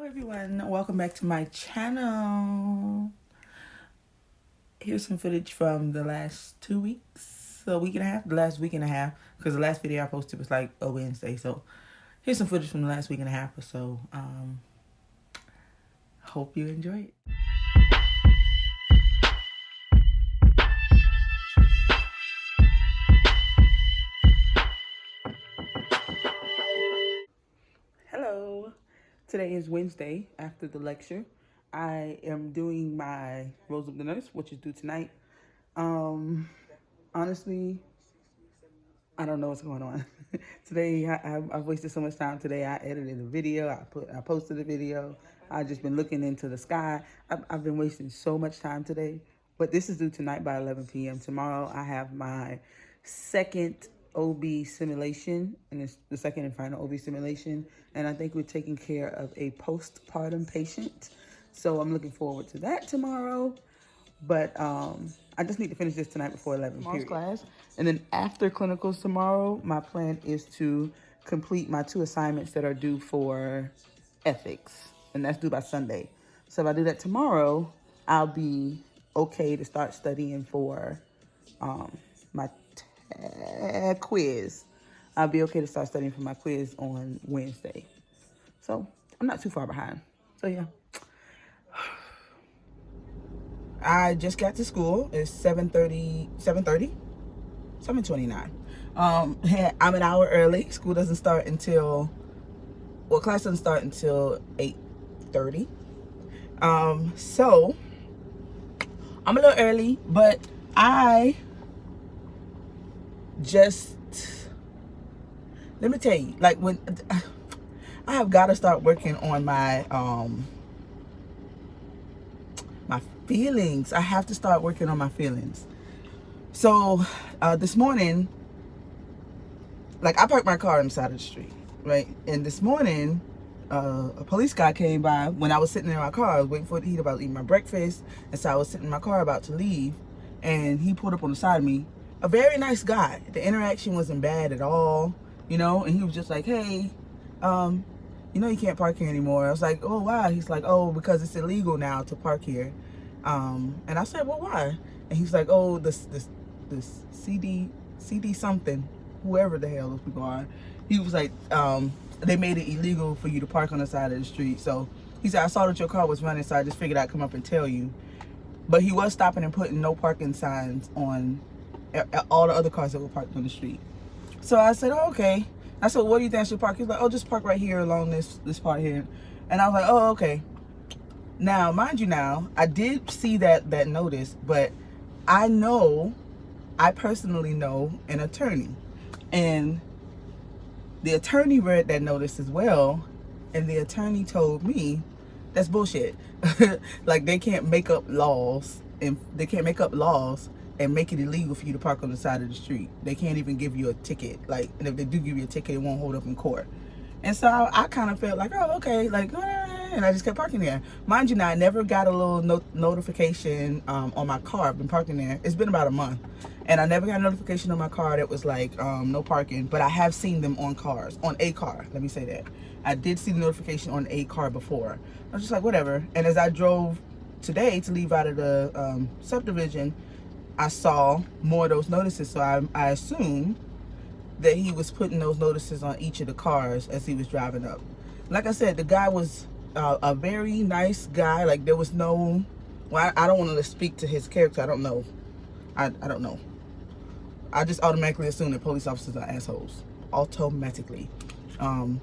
Hello everyone, welcome back to my channel. Here's some footage from the last 2 weeks, a week and a half, the last week and a half, because the last video I posted was like a Wednesday. So here's some footage from the last week and a half or so. Hope you enjoy it. Hello. Today is Wednesday after the lecture. I am doing my Rose of the Nurse, which is due tonight. Honestly, I don't know what's going on. Today, I've wasted so much time today. I edited a video. I posted a video. I've just been looking into the sky. I've been wasting so much time today. But this is due tonight by 11 p.m. Tomorrow, I have my second OB simulation, and it's the second and final OB simulation. And I think we're taking care of a postpartum patient. So I'm looking forward to that tomorrow. But I just need to finish this tonight before 11 tomorrow's class. And then after clinicals tomorrow, my plan is to complete my 2 assignments that are due for ethics. And that's due by Sunday. So if I do that tomorrow, I'll be okay to start studying for my quiz. I'll be okay to start studying for my quiz on Wednesday. So I'm not too far behind. So yeah. I just got to school. It's 7:29. I'm an hour early. School doesn't start until, well, class doesn't start until 8:30. So I'm a little early, but I just, let me tell you, like when I have got to start working on my my feelings. I have to start working on my feelings. So this morning, like I parked my car on the side of the street, right? And this morning, a police guy came by when I was sitting in my car. I was waiting for he about to eat my breakfast, and so I was sitting in my car about to leave, and he pulled up on the side of me. A very nice guy. The interaction wasn't bad at all, you know. And he was just like, "Hey, you know you can't park here anymore." I was like, "Oh, why?" He's like, "Oh, because it's illegal now to park here." And I said, "Well, why?" And he's like, "Oh, this CD something, whoever the hell those people are." He was like, they made it illegal for you to park on the side of the street. So he said, "I saw that your car was running, so I just figured I'd come up and tell you." But he was stopping and putting no parking signs on all the other cars that were parked on the street. So I said, "Oh, okay." I said, "What do you think I should park?" He's like, "Oh, just park right here along this part here." And I was like, "Oh, okay." Now, mind you, I did see that notice, but I personally know an attorney, and the attorney read that notice as well, and the attorney told me that's bullshit. Like they can't make up laws and make it illegal for you to park on the side of the street. They can't even give you a ticket. Like, and if they do give you a ticket, it won't hold up in court. And so I kind of felt like, oh, okay, like, and I just kept parking there. Mind you, I never got a little notification on my car. I've been parking there. It's been about a month, and I never got a notification on my car that was like no parking. But I have seen them on cars, on a car. Let me say that. I did see the notification on a car before. I was just like, whatever. And as I drove today to leave out of the subdivision, I saw more of those notices. So I assumed that he was putting those notices on each of the cars as he was driving up. Like I said, the guy was a very nice guy. Like there was no, well, I don't want to speak to his character. I don't know. I don't know. I just automatically assume that police officers are assholes. Automatically. And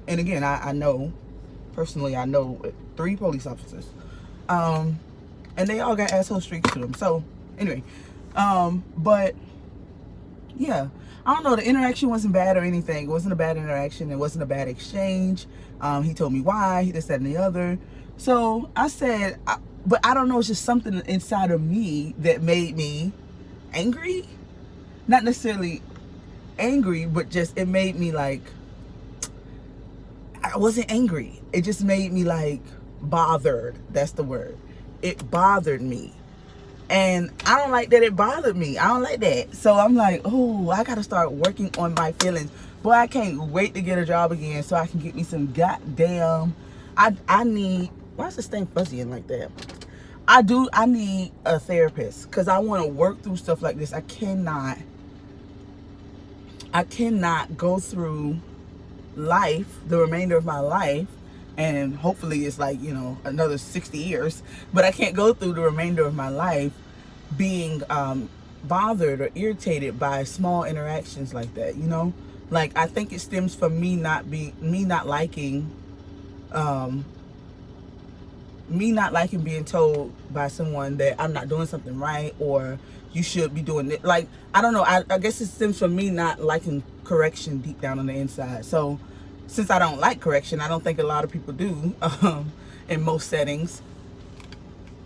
again, I know, personally, I know 3 police officers. And they all got asshole streaks to them. So anyway, but yeah, I don't know, the interaction wasn't bad or anything. It wasn't a bad interaction. It wasn't a bad exchange. He told me why, he this, that, and the other. So I said, but I don't know, it's just something inside of me that made me angry. Not necessarily angry, but just, it made me like, I wasn't angry. It just made me like bothered. That's the word. It bothered me. And I don't like that it bothered me. I don't like that. So I'm like, oh, I got to start working on my feelings. Boy, I can't wait to get a job again so I can get me some goddamn I need, why is this thing fuzzy and like that? I need a therapist because I want to work through stuff like this. I cannot go through life, the remainder of my life, and hopefully it's like, you know, another 60 years, but I can't go through the remainder of my life being bothered or irritated by small interactions like that, you know? Like, I think it stems from me not liking being told by someone that I'm not doing something right, or you should be doing it. Like, I don't know. I guess it stems from me not liking correction deep down on the inside. So since I don't like correction, I don't think a lot of people do in most settings.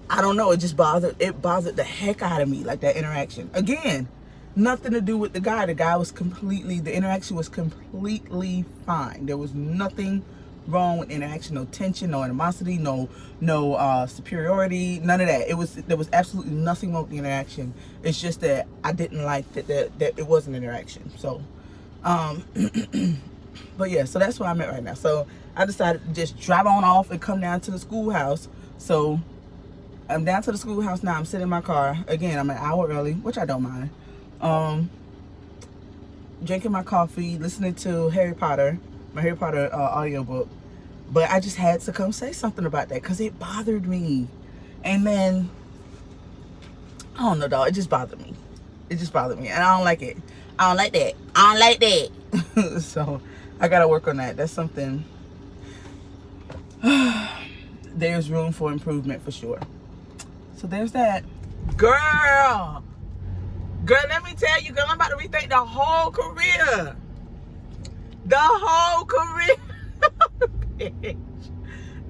I don't know. It bothered the heck out of me, like that interaction. Again, nothing to do with the guy. The interaction was completely fine. There was nothing wrong with interaction, no tension, no animosity, no superiority, none of that. There was absolutely nothing wrong with the interaction. It's just that I didn't like that it was an interaction. So but yeah, so that's where I'm at right now. So I decided to just drive on off and come down to the schoolhouse. So I'm down to the schoolhouse now. I'm sitting in my car again. I'm an hour early, which I don't mind. Drinking my coffee, listening to my Harry Potter audiobook. But I just had to come say something about that because it bothered me. And then, I don't know, dog. It just bothered me. And I don't like it. I don't like that. So, I got to work on that. That's something. There's room for improvement for sure. So, there's that. Girl, let me tell you, girl, I'm about to rethink the whole career.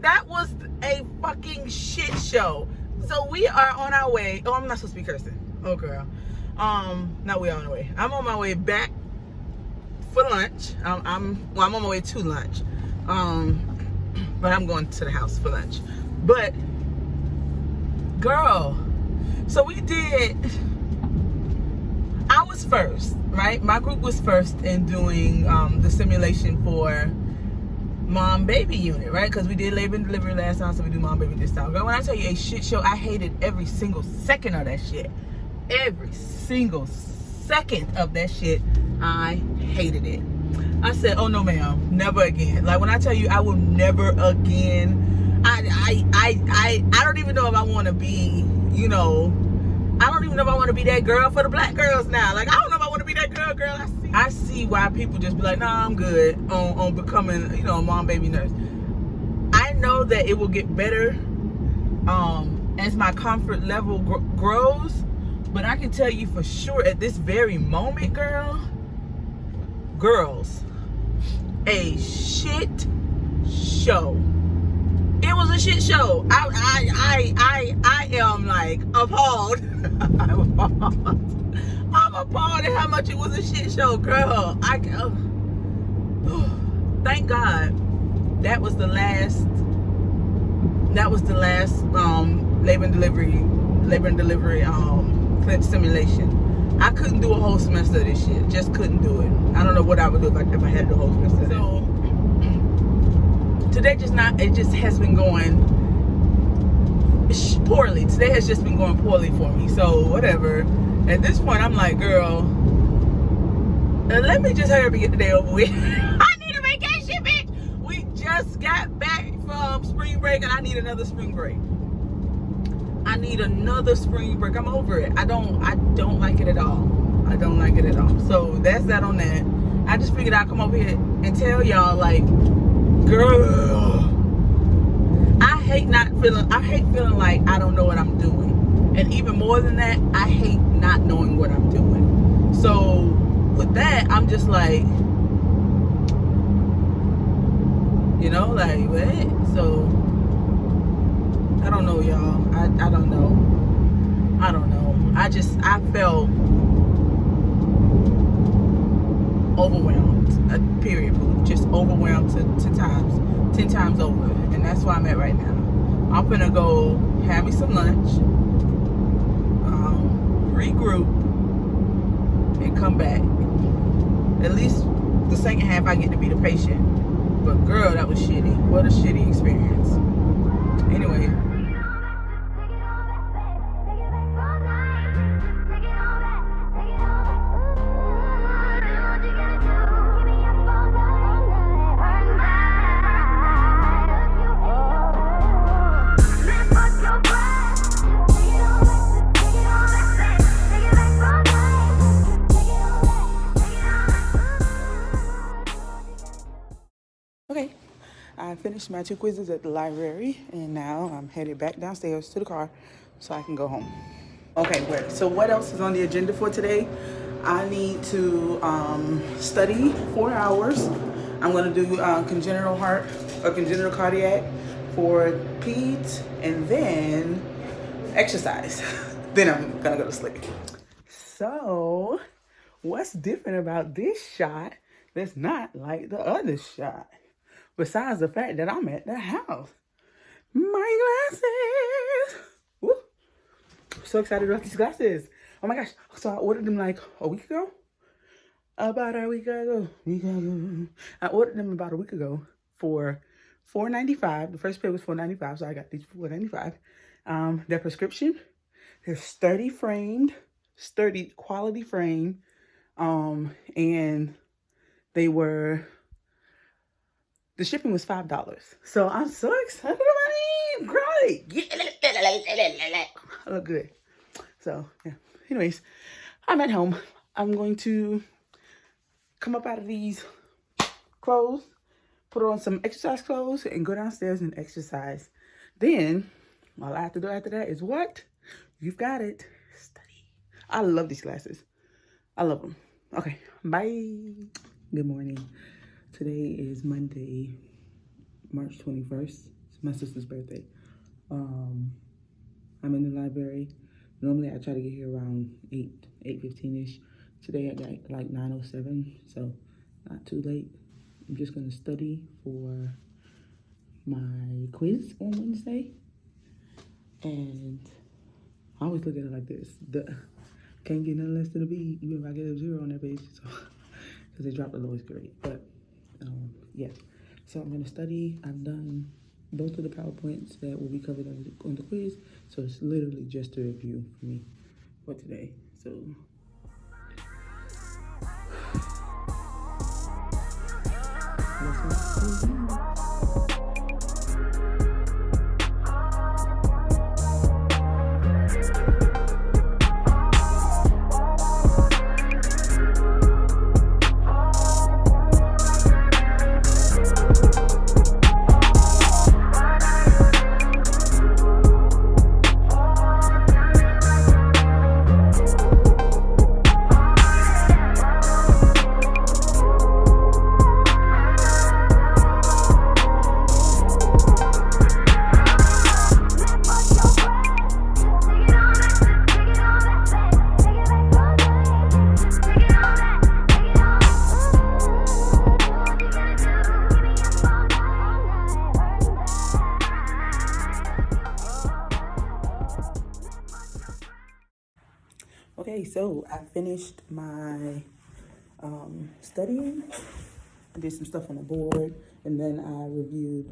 That was a fucking shit show. So we are on our way. Oh, I'm not supposed to be cursing. Oh, girl. No, we are on our way. I'm on my way back for lunch. I'm on my way to lunch. But I'm going to the house for lunch. But, girl, so we did. I was first, right? My group was first in doing the simulation for mom-baby unit, right? Because we did labor and delivery last time, so we do mom-baby this time. Girl, when I tell you a shit show, I hated every single second of that shit. Every single second of that shit, I hated it. I said, oh no ma'am, never again. Like, when I tell you I will never again, I don't even know if I want to be, you know, I don't even know if I want to be that girl for the black girls now. Like, I don't know if I want to be that girl. I see why people just be like, nah, I'm good on becoming, you know, a mom baby nurse. I know that it will get better as my comfort level grows, but I can tell you for sure at this very moment, girls, a shit show. It was a shit show. I am like appalled. I'm appalled at how much it was a shit show, girl. Thank God that was the last labor and delivery clinch simulation. I couldn't do a whole semester of this shit. Just couldn't do it. I don't know what I would do if I had the whole semester. So today it just has been going poorly. Today has just been going poorly for me. So whatever. At this point, I'm like, girl, let me just hurry up and get the day over with. I need a vacation, bitch. We just got back from spring break, and I need another spring break. I'm over it. I don't like it at all. So that's that on that. I just figured I'd come over here and tell y'all, like, girl, I hate feeling like I don't know what I'm doing. And even more than that, I hate not knowing what I'm doing. So with that, I'm just like, you know, like, what? So I don't know, y'all. I don't know. I felt overwhelmed. Period. Just overwhelmed to 10 times over. And that's where I'm at right now. I'm gonna go have me some lunch, regroup, and come back. At least the second half I get to be the patient. But girl, that was shitty. What a shitty experience. Anyway. Okay, I finished my 2 quizzes at the library, and now I'm headed back downstairs to the car so I can go home. Okay, wait, so what else is on the agenda for today? I need to study 4 hours. I'm going to do congenital heart or congenital cardiac for peds, and then exercise. Then I'm going to go to sleep. So, what's different about this shot that's not like the other shot? Besides the fact that I'm at the house. My glasses. Woo. So excited about these glasses. Oh my gosh. So I ordered them like a week ago. About a week ago. I ordered them about a week ago for $4.95. The first pair was $4.95, so I got these for $4.95. Their prescription, they're sturdy quality frame. And they were, the shipping was $5. So I'm so excited about it. Great. I look good. So, yeah. Anyways, I'm at home. I'm going to come up out of these clothes, put on some exercise clothes, and go downstairs and exercise. Then, all I have to do after that is what? You've got it. Study. I love these glasses. I love them. Okay. Bye. Good morning. Today is Monday, March 21st. It's my sister's birthday. I'm in the library. Normally I try to get here around 8:15ish. Today I got like 9:07, so not too late. I'm just gonna study for my quiz on Wednesday. And I always look at it like this. Can't get nothing less than a B, even if I get a 0 on that page. So, because they dropped the lowest grade. But yeah, so I'm gonna study. I've done both of the PowerPoints that will be covered on the quiz, so it's literally just a review for me for today. So okay, so I finished my studying. I did some stuff on the board, and then I reviewed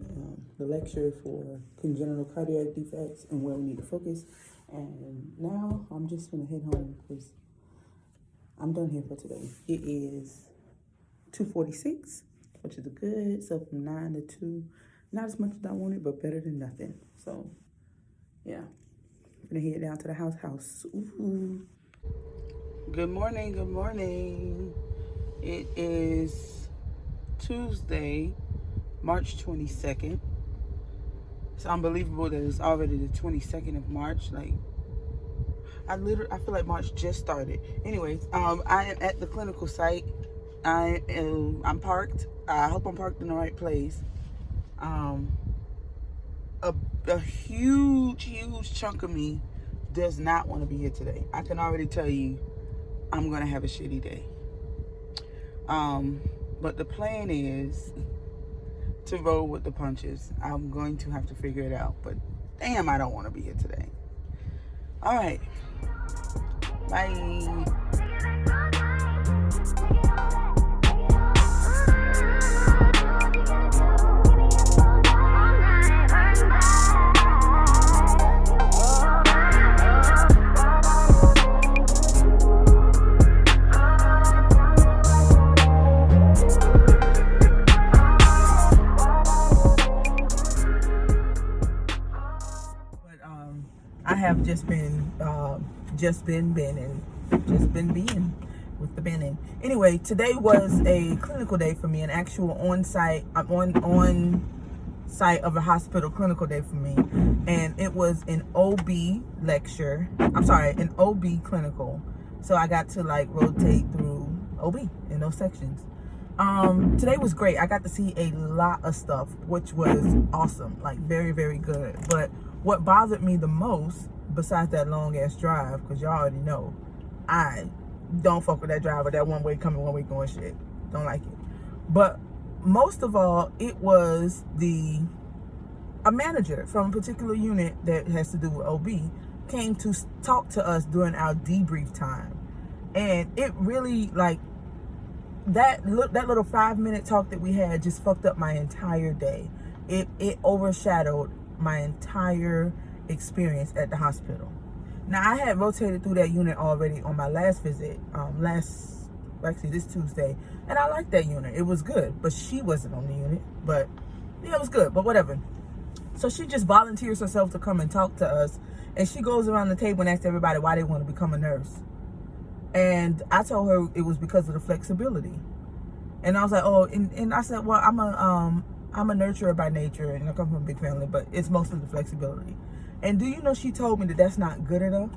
the lecture for congenital cardiac defects and where we need to focus. And now I'm just gonna head home because I'm done here for today. It is 2:46, which is good. So from 9 to 2, not as much as I wanted, but better than nothing. So yeah, I'm gonna head down to the house. Ooh. Good morning. It is Tuesday, March 22nd. It's unbelievable that it's already the 22nd of March. Like, I feel like March just started. Anyways, I am at the clinical site. I'm parked. I hope I'm parked in the right place. A huge chunk of me does not want to be here today. I can already tell you I'm going to have a shitty day. But the plan is to roll with the punches. I'm going to have to figure it out. But damn, I don't want to be here today. All right. Bye. I have just been being with the binning. Anyway, today was a clinical day for me, an actual on-site of a hospital clinical day for me, and it was an OB lecture. I'm sorry, an OB clinical. So I got to like rotate through OB in those sections. Today was great. I got to see a lot of stuff, which was awesome, like very, very good. But what bothered me the most, besides that long ass drive, because y'all already know, I don't fuck with that drive or that one way coming, one way going shit. Don't like it. But most of all, it was a manager from a particular unit that has to do with OB came to talk to us during our debrief time. And it really, like, that little 5-minute talk that we had just fucked up my entire day. It overshadowed my entire experience at the hospital. Now, I had rotated through that unit already on my last visit, this Tuesday, and I liked that unit. It was good, but she wasn't on the unit. But yeah, it was good, but whatever. So she just volunteers herself to come and talk to us, and she goes around the table and asks everybody why they want to become a nurse. And I told her it was because of the flexibility. And I was like, oh, and I said, well, I'm a nurturer by nature, and I come from a big family, but it's mostly the flexibility. And do you know she told me that that's not good enough?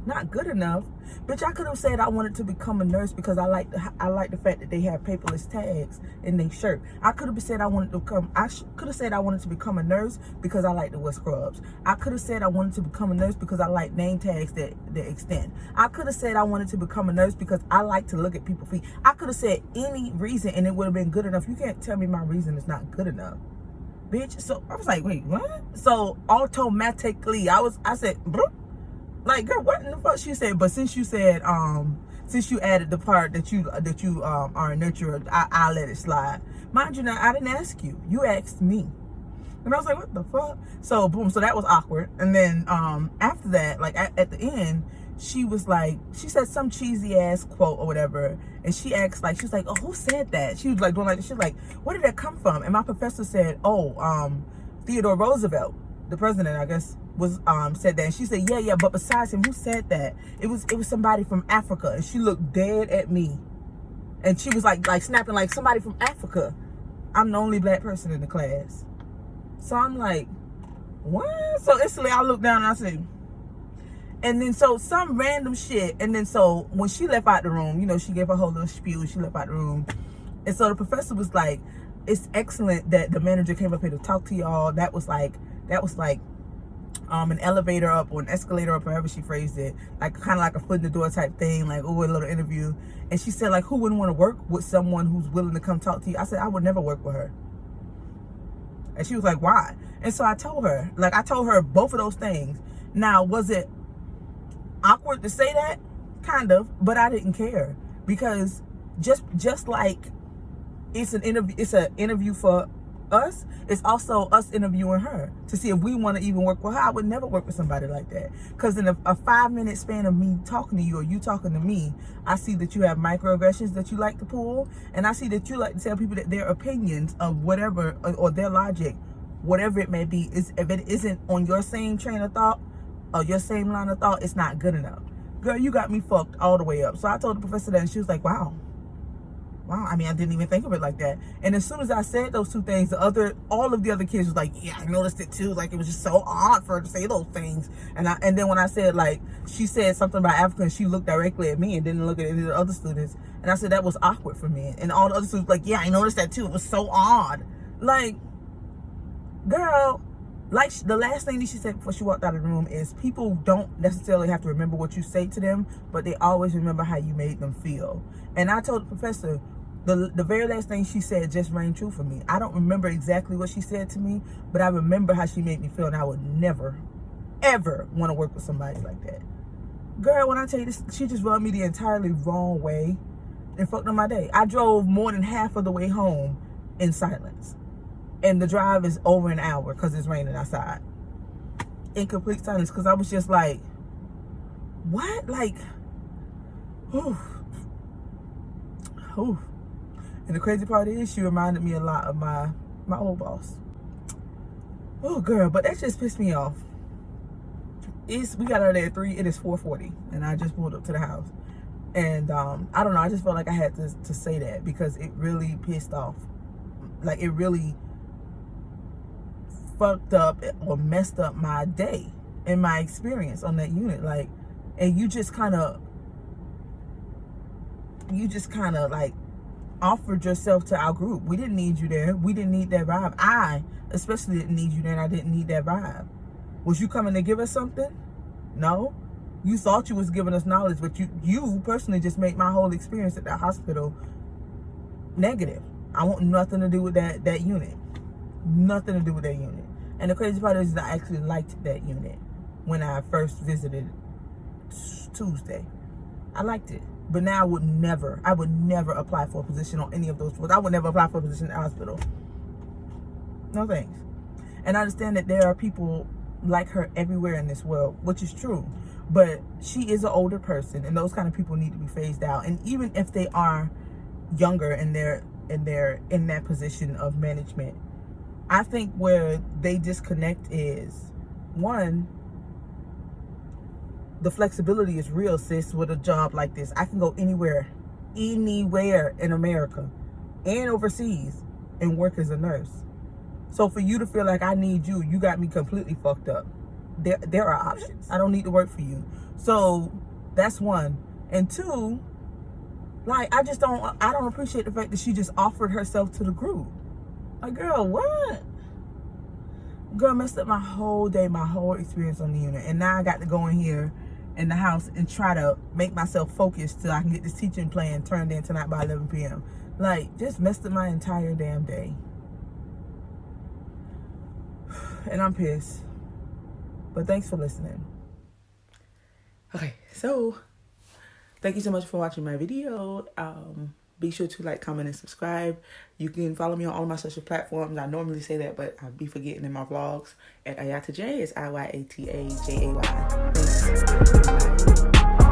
Not good enough. Bitch, I could have said I wanted to become a nurse because I like the fact that they have paperless tags in their shirt. I could have said I wanted to become a nurse because I like to wear scrubs. I could have said I wanted to become a nurse because I like name tags that extend. I could have said I wanted to become a nurse because I like to look at people's feet. I could have said any reason and it would have been good enough. You can't tell me my reason is not good enough, bitch. So I was like, wait, what? So automatically I said, bro. Like, girl, what in the fuck? She said, but since you said, since you added the part that you are a nurturer, I'll let it slide. Mind you, now I didn't ask you. You asked me, and I was like, what the fuck? So boom. So that was awkward. And then after that, like at the end, she was like, she said some cheesy ass quote or whatever, and she asked like, she was like, oh, who said that? She was like doing like, she was like, where did that come from? And my professor said, oh, Theodore Roosevelt, the president, I guess, was said that. And she said, yeah, but besides him, who said that? It was somebody from Africa. And she looked dead at me, and she was like snapping like, somebody from Africa. I'm the only black person in the class. So I'm like, what? So instantly I looked down and I said, and then so some random shit. And then so when she left out the room, you know, she gave her whole little spiel. She left out the room, and so the professor was like, it's excellent that the manager came up here to talk to y'all. That was like an elevator up or an escalator up, or however she phrased it, like kind of like a foot in the door type thing, like, oh, a little interview. And she said, like, who wouldn't want to work with someone who's willing to come talk to you? I said, I would never work with her. And she was like, why? And so I told her both of those things. Now, was it awkward to say that? Kind of, but I didn't care, because just like it's an interview for us, it's also us interviewing her to see if we want to even work with her. I would never work with somebody like that, because in a 5-minute span of me talking to you or you talking to me, I see that you have microaggressions that you like to pull, and I see that you like to tell people that their opinions of whatever or their logic, whatever it may be, is if it isn't on your same train of thought or your same line of thought, it's not good enough. Girl, you got me fucked all the way up. So I told the professor that, and she was like, wow, I mean, I didn't even think of it like that. And as soon as I said those two things, all of the other kids was like, yeah, I noticed it too. Like, it was just so odd for her to say those things. And then when I said, like, she said something about Africa, and she looked directly at me and didn't look at any of the other students. And I said, that was awkward for me. And all the other students were like, yeah, I noticed that too. It was so odd. Like, girl, like, the last thing that she said before she walked out of the room is, people don't necessarily have to remember what you say to them, but they always remember how you made them feel. And I told the professor, the very last thing she said just rang true for me. I don't remember exactly what she said to me, but I remember how she made me feel, and I would never, ever want to work with somebody like that. Girl, when I tell you this, she just rubbed me the entirely wrong way and fucked up my day. I drove more than half of the way home in silence, and the drive is over an hour because it's raining outside. In complete silence, because I was just like, what? Like, whew. And the crazy part is, she reminded me a lot of my old boss. Oh, girl, but that just pissed me off. We got out there at 3. It is 4:40, and I just pulled up to the house. And I don't know. I just felt like I had to say that because it really pissed off. Like, it really fucked up or messed up my day and my experience on that unit. Like, and you just kind of like offered yourself to our group. We didn't need you there. We didn't need that vibe. I especially didn't need you there, and I didn't need that vibe. Was you coming to give us something? No. You thought you was giving us knowledge, but you personally just made my whole experience at that hospital negative. I want nothing to do with that unit. Nothing to do with that unit. And the crazy part is that I actually liked that unit when I first visited Tuesday. I liked it. But now I would never apply for a position on any of those floors. I would never apply for a position at the hospital. No thanks. And I understand that there are people like her everywhere in this world, which is true. But she is an older person, and those kind of people need to be phased out. And even if they are younger and they're in that position of management, I think where they disconnect is, one, the flexibility is real, sis. With a job like this, I can go anywhere in America and overseas and work as a nurse. So for you to feel like I need you, you got me completely fucked up. There are options. I don't need to work for you. So that's one. And two, like, I don't appreciate the fact that she just offered herself to the group. Like, girl, what? Girl, messed up my whole day, my whole experience on the unit. And now I got to go in here in the house and try to make myself focused till I can get this teaching plan turned in tonight by 11 p.m. Like, just messed up my entire damn day. And I'm pissed. But thanks for listening. Okay, so thank you so much for watching my video. Be sure to like, comment, and subscribe. You can follow me on all of my social platforms. I normally say that, but I be forgetting in my vlogs. At Ayata J, it's IYATAJAY. Thanks. Bye.